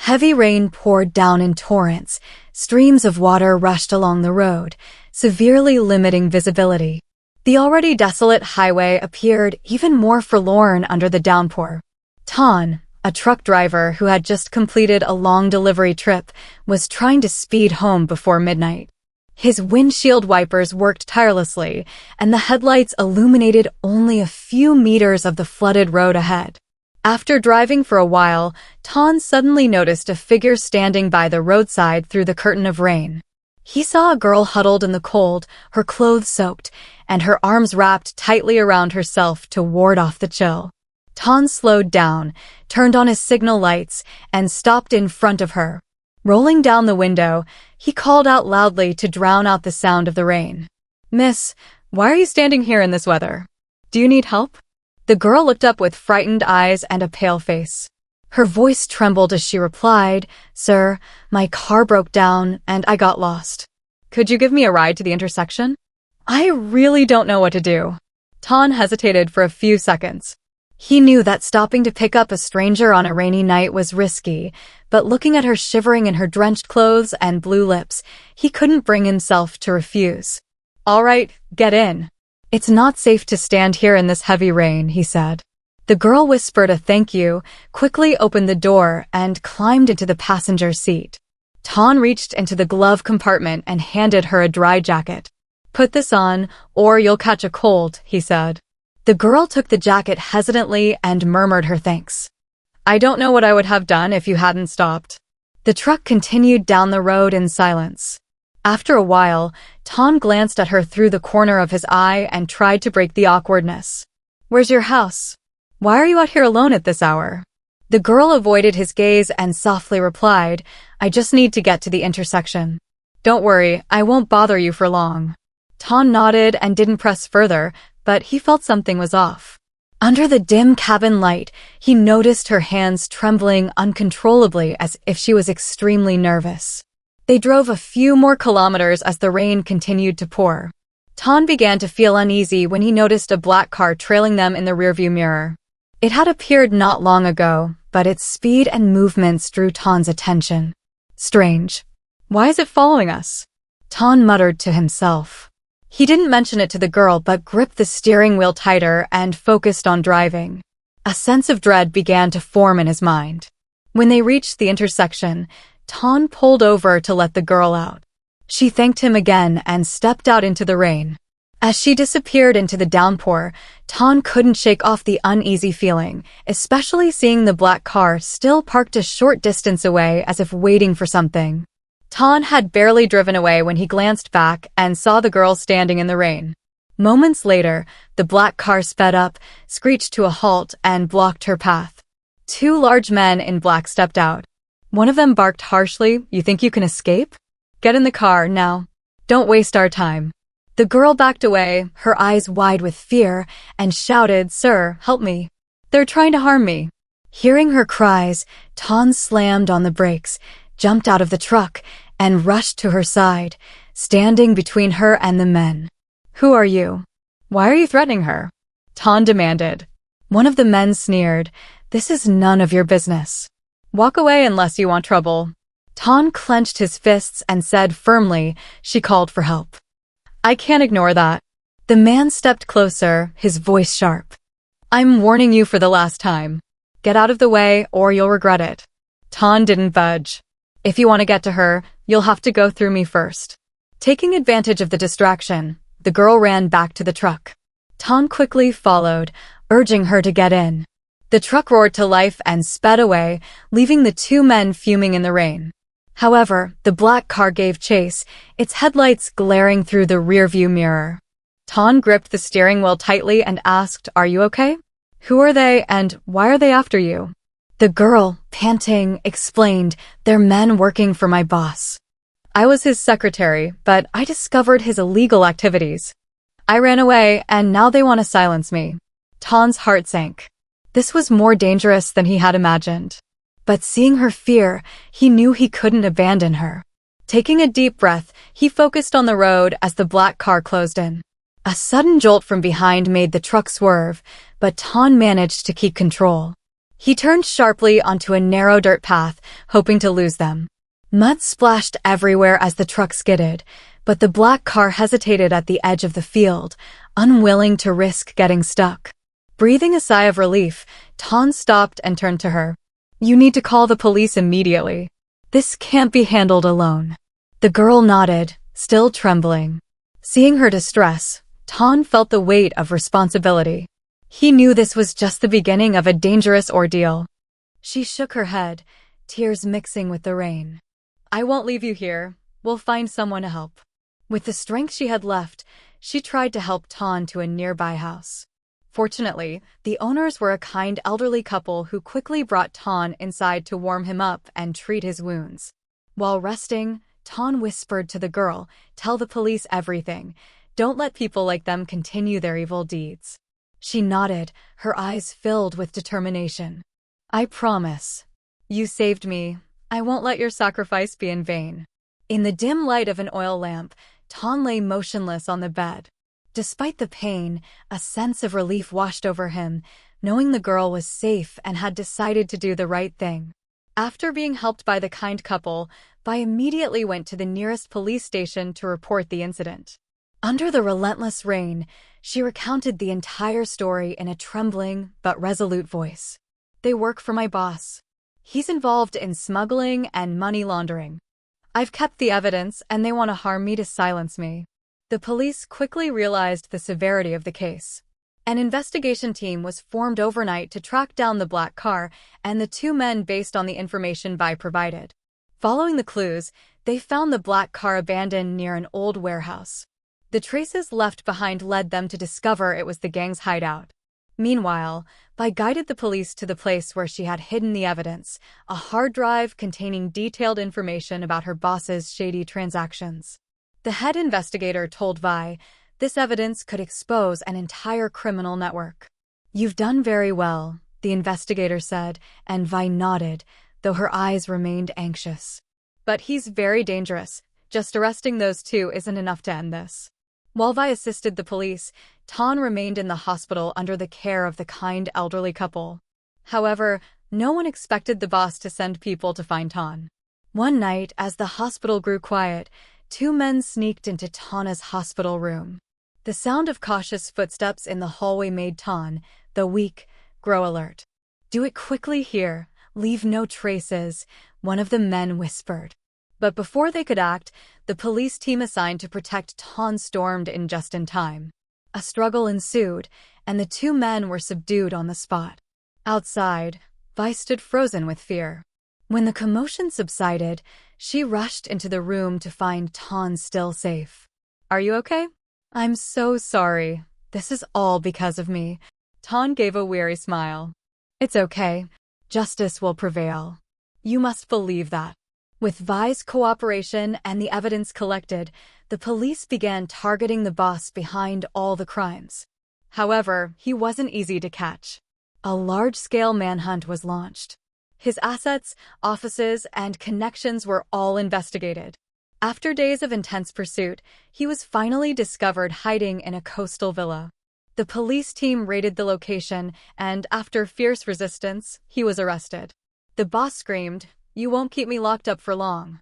Heavy rain poured down in torrents. Streams of water rushed along the road, severely limiting visibility. The already desolate highway appeared even more forlorn under the downpour. Ton, a truck driver who had just completed a long delivery trip, was trying to speed home before midnight. His windshield wipers worked tirelessly, and the headlights illuminated only a few meters of the flooded road ahead. After driving for a while, Ton suddenly noticed a figure standing by the roadside through the curtain of rain. He saw a girl huddled in the cold, her clothes soaked, and her arms wrapped tightly around herself to ward off the chill. Ton slowed down, turned on his signal lights, and stopped in front of her. Rolling down the window, he called out loudly to drown out the sound of the rain. "Miss, why are you standing here in this weather? Do you need help?" The girl looked up with frightened eyes and a pale face. Her voice trembled as she replied, "Sir, my car broke down and I got lost. Could you give me a ride to the intersection? I really don't know what to do." Ton hesitated for a few seconds. He knew that stopping to pick up a stranger on a rainy night was risky, but looking at her shivering in her drenched clothes and blue lips, he couldn't bring himself to refuse. "All right, get in. It's not safe to stand here in this heavy rain," he said. The girl whispered a thank you, quickly opened the door, and climbed into the passenger seat. Ton reached into the glove compartment and handed her a dry jacket. "Put this on, or you'll catch a cold," he said. The girl took the jacket hesitantly and murmured her thanks. "I don't know what I would have done if you hadn't stopped." The truck continued down the road in silence. After a while, Ton glanced at her through the corner of his eye and tried to break the awkwardness. "Where's your house? Why are you out here alone at this hour?" The girl avoided his gaze and softly replied, "I just need to get to the intersection." "Don't worry, I won't bother you for long." Ton nodded and didn't press further, but he felt something was off. Under the dim cabin light, he noticed her hands trembling uncontrollably as if she was extremely nervous. They drove a few more kilometers as the rain continued to pour. Ton began to feel uneasy when he noticed a black car trailing them in the rearview mirror. It had appeared not long ago, but its speed and movements drew Ton's attention. "Strange. Why is it following us?" Ton muttered to himself. He didn't mention it to the girl but gripped the steering wheel tighter and focused on driving. A sense of dread began to form in his mind. When they reached the intersection, Ton pulled over to let the girl out. She thanked him again and stepped out into the rain. As she disappeared into the downpour, Ton couldn't shake off the uneasy feeling, especially seeing the black car still parked a short distance away as if waiting for something. Ton had barely driven away when he glanced back and saw the girl standing in the rain. Moments later, the black car sped up, screeched to a halt, and blocked her path. Two large men in black stepped out. One of them barked harshly, "You think you can escape? Get in the car, now. Don't waste our time." The girl backed away, her eyes wide with fear, and shouted, "Sir, help me. They're trying to harm me." Hearing her cries, Ton slammed on the brakes, jumped out of the truck, and rushed to her side, standing between her and the men. "Who are you? Why are you threatening her?" Ton demanded. One of the men sneered, "This is none of your business. Walk away unless you want trouble." Ton clenched his fists and said firmly, "She called for help. I can't ignore that." The man stepped closer, his voice sharp. "I'm warning you for the last time. Get out of the way or you'll regret it." Ton didn't budge. "If you want to get to her, you'll have to go through me first." Taking advantage of the distraction, the girl ran back to the truck. Ton quickly followed, urging her to get in. The truck roared to life and sped away, leaving the two men fuming in the rain. However, the black car gave chase, its headlights glaring through the rearview mirror. Ton gripped the steering wheel tightly and asked, "Are you okay? Who are they and why are they after you?" The girl, panting, explained, "They're men working for my boss. I was his secretary, but I discovered his illegal activities. I ran away, and now they want to silence me." Ton's heart sank. This was more dangerous than he had imagined. But seeing her fear, he knew he couldn't abandon her. Taking a deep breath, he focused on the road as the black car closed in. A sudden jolt from behind made the truck swerve, but Ton managed to keep control. He turned sharply onto a narrow dirt path, hoping to lose them. Mud splashed everywhere as the truck skidded, but the black car hesitated at the edge of the field, unwilling to risk getting stuck. Breathing a sigh of relief, Ton stopped and turned to her. "You need to call the police immediately. This can't be handled alone." The girl nodded, still trembling. Seeing her distress, Ton felt the weight of responsibility. He knew this was just the beginning of a dangerous ordeal. She shook her head, tears mixing with the rain. "I won't leave you here. We'll find someone to help." With the strength she had left, she tried to help Ton to a nearby house. Fortunately, the owners were a kind elderly couple who quickly brought Ton inside to warm him up and treat his wounds. While resting, Ton whispered to the girl, "Tell the police everything. Don't let people like them continue their evil deeds." She nodded, her eyes filled with determination. "I promise. You saved me. I won't let your sacrifice be in vain." In the dim light of an oil lamp, Ton lay motionless on the bed. Despite the pain, a sense of relief washed over him, knowing the girl was safe and had decided to do the right thing. After being helped by the kind couple, Vi immediately went to the nearest police station to report the incident. Under the relentless rain, she recounted the entire story in a trembling but resolute voice. "They work for my boss. He's involved in smuggling and money laundering. I've kept the evidence and they want to harm me to silence me." The police quickly realized the severity of the case. An investigation team was formed overnight to track down the black car and the two men based on the information Vi provided. Following the clues, they found the black car abandoned near an old warehouse. The traces left behind led them to discover it was the gang's hideout. Meanwhile, Vi guided the police to the place where she had hidden the evidence, a hard drive containing detailed information about her boss's shady transactions. The head investigator told Vi this evidence could expose an entire criminal network. "You've done very well," the investigator said, and Vi nodded, though her eyes remained anxious. "But he's very dangerous. Just arresting those two isn't enough to end this." While Vi assisted the police, Ton remained in the hospital under the care of the kind elderly couple. However, no one expected the boss to send people to find Ton. One night, as the hospital grew quiet, two men sneaked into Tana's hospital room. The sound of cautious footsteps in the hallway made Ton, though weak, grow alert. "Do it quickly here. Leave no traces," one of the men whispered. But before they could act, the police team assigned to protect Ton stormed in just in time. A struggle ensued, and the two men were subdued on the spot. Outside, Vi stood frozen with fear. When the commotion subsided, she rushed into the room to find Ton still safe. "Are you okay?" "I'm so sorry. This is all because of me." Ton gave a weary smile. "It's okay. Justice will prevail. You must believe that." With Vi's cooperation and the evidence collected, the police began targeting the boss behind all the crimes. However, he wasn't easy to catch. A large-scale manhunt was launched. His assets, offices, and connections were all investigated. After days of intense pursuit, he was finally discovered hiding in a coastal villa. The police team raided the location, and after fierce resistance, he was arrested. The boss screamed, "You won't keep me locked up for long.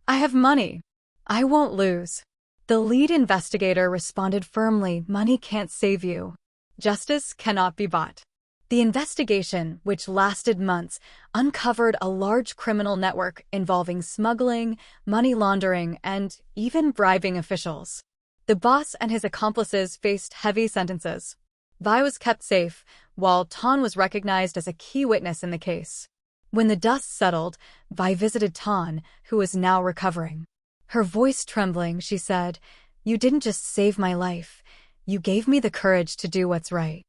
I have money. I won't lose." The lead investigator responded firmly, "Money can't save you. Justice cannot be bought." The investigation, which lasted months, uncovered a large criminal network involving smuggling, money laundering, and even bribing officials. The boss and his accomplices faced heavy sentences. Vi was kept safe, while Ton was recognized as a key witness in the case. When the dust settled, Vi visited Ton, who was now recovering. Her voice trembling, she said, "You didn't just save my life. You gave me the courage to do what's right.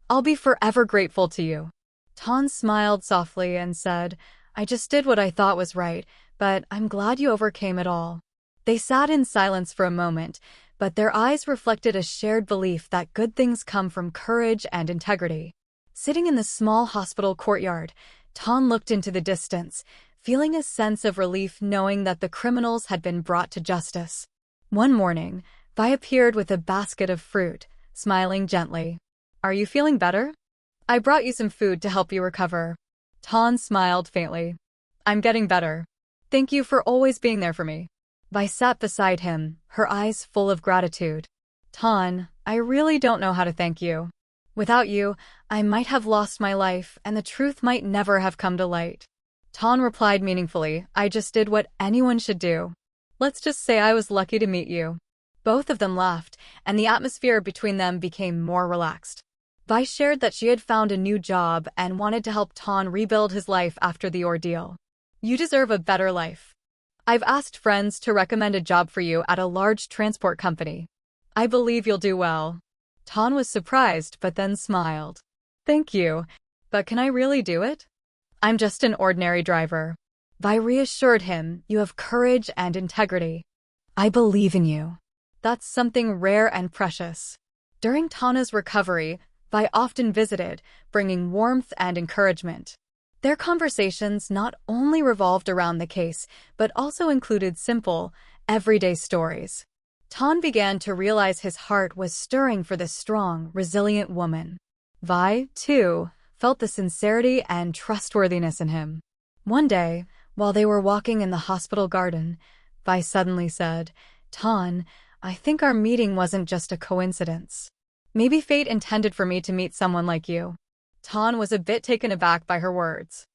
I'll be forever grateful to you." Ton smiled softly and said, "I just did what I thought was right, but I'm glad you overcame it all." They sat in silence for a moment, but their eyes reflected a shared belief that good things come from courage and integrity. Sitting in the small hospital courtyard, Ton looked into the distance, feeling a sense of relief knowing that the criminals had been brought to justice. One morning, Vi appeared with a basket of fruit, smiling gently. "Are you feeling better? I brought you some food to help you recover." Ton smiled faintly. I'm getting better. Thank you for always being there for me. Vi sat beside him, her eyes full of gratitude. Ton, I really don't know how to thank you. Without you, I might have lost my life and the truth might never have come to light. Ton replied meaningfully, I just did what anyone should do. Let's just say I was lucky to meet you. Both of them laughed, and the atmosphere between them became more relaxed. Vi shared that she had found a new job and wanted to help Ton rebuild his life after the ordeal. You deserve a better life. I've asked friends to recommend a job for you at a large transport company. I believe you'll do well. Ton was surprised but then smiled. Thank you, but can I really do it? I'm just an ordinary driver. Vi reassured him, you have courage and integrity. I believe in you. That's something rare and precious. During Tana's recovery, Vi often visited, bringing warmth and encouragement. Their conversations not only revolved around the case, but also included simple, everyday stories. Ton began to realize his heart was stirring for this strong, resilient woman. Vi, too, felt the sincerity and trustworthiness in him. One day, while they were walking in the hospital garden, Vi suddenly said, Ton, I think our meeting wasn't just a coincidence. Maybe fate intended for me to meet someone like you. Ton was a bit taken aback by her words.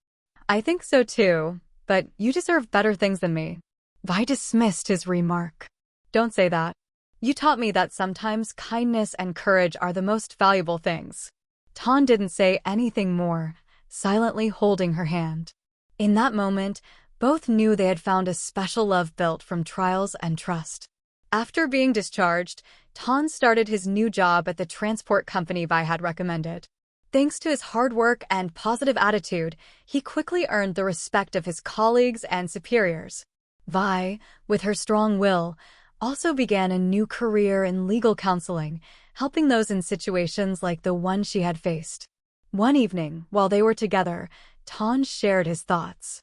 I think so too, but you deserve better things than me. Vi dismissed his remark. Don't say that. You taught me that sometimes kindness and courage are the most valuable things. Ton didn't say anything more, silently holding her hand. In that moment, both knew they had found a special love built from trials and trust. After being discharged, Ton started his new job at the transport company Vi had recommended. Thanks to his hard work and positive attitude, he quickly earned the respect of his colleagues and superiors. Vi, with her strong will, also began a new career in legal counseling, helping those in situations like the one she had faced. One evening, while they were together, Ton shared his thoughts.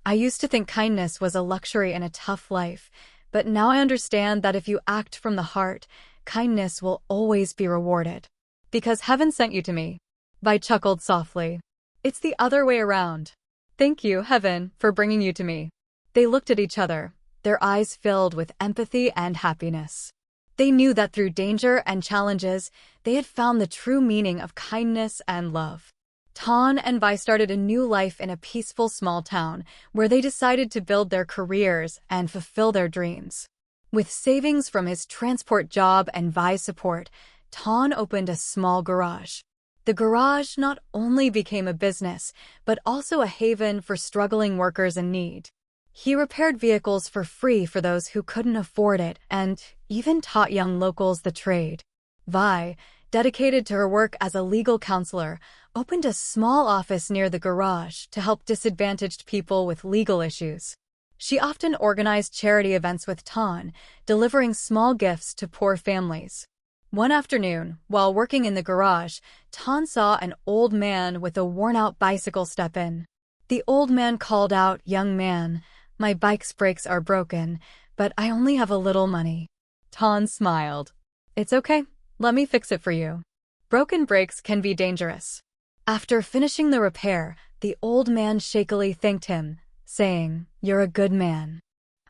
I used to think kindness was a luxury in a tough life, but now I understand that if you act from the heart, kindness will always be rewarded. Because heaven sent you to me. Vi chuckled softly. It's the other way around. Thank you, heaven, for bringing you to me. They looked at each other, their eyes filled with empathy and happiness. They knew that through danger and challenges, they had found the true meaning of kindness and love. Ton and Vi started a new life in a peaceful small town, where they decided to build their careers and fulfill their dreams. With savings from his transport job and Vi's support, Ton opened a small garage. The garage not only became a business, but also a haven for struggling workers in need. He repaired vehicles for free for those who couldn't afford it and even taught young locals the trade. Vi, dedicated to her work as a legal counselor, opened a small office near the garage to help disadvantaged people with legal issues. She often organized charity events with Ton, delivering small gifts to poor families. One afternoon, while working in the garage, Ton saw an old man with a worn-out bicycle step in. The old man called out, "Young man, my bike's brakes are broken, but I only have a little money." Ton smiled. "It's okay. Let me fix it for you." Broken brakes can be dangerous. After finishing the repair, the old man shakily thanked him, saying, "You're a good man.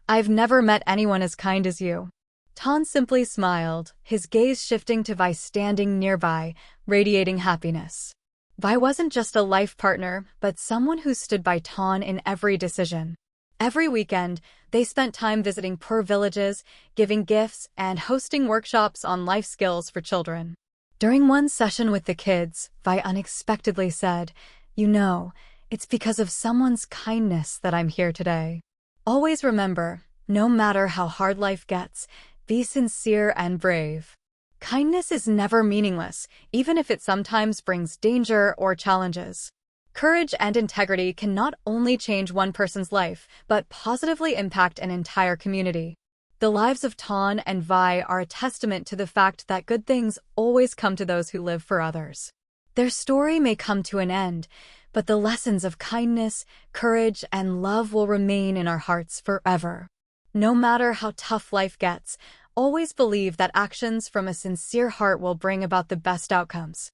I've never met anyone as kind as you." Ton simply smiled, his gaze shifting to Vi standing nearby, radiating happiness. Vi wasn't just a life partner, but someone who stood by Ton in every decision. Every weekend, they spent time visiting poor villages, giving gifts, and hosting workshops on life skills for children. During one session with the kids, Vi unexpectedly said, "You know, it's because of someone's kindness that I'm here today." Always remember, no matter how hard life gets, be sincere and brave. Kindness is never meaningless, even if it sometimes brings danger or challenges. Courage and integrity can not only change one person's life, but positively impact an entire community. The lives of Ton and Vi are a testament to the fact that good things always come to those who live for others. Their story may come to an end, but the lessons of kindness, courage, and love will remain in our hearts forever. No matter how tough life gets, always believe that actions from a sincere heart will bring about the best outcomes.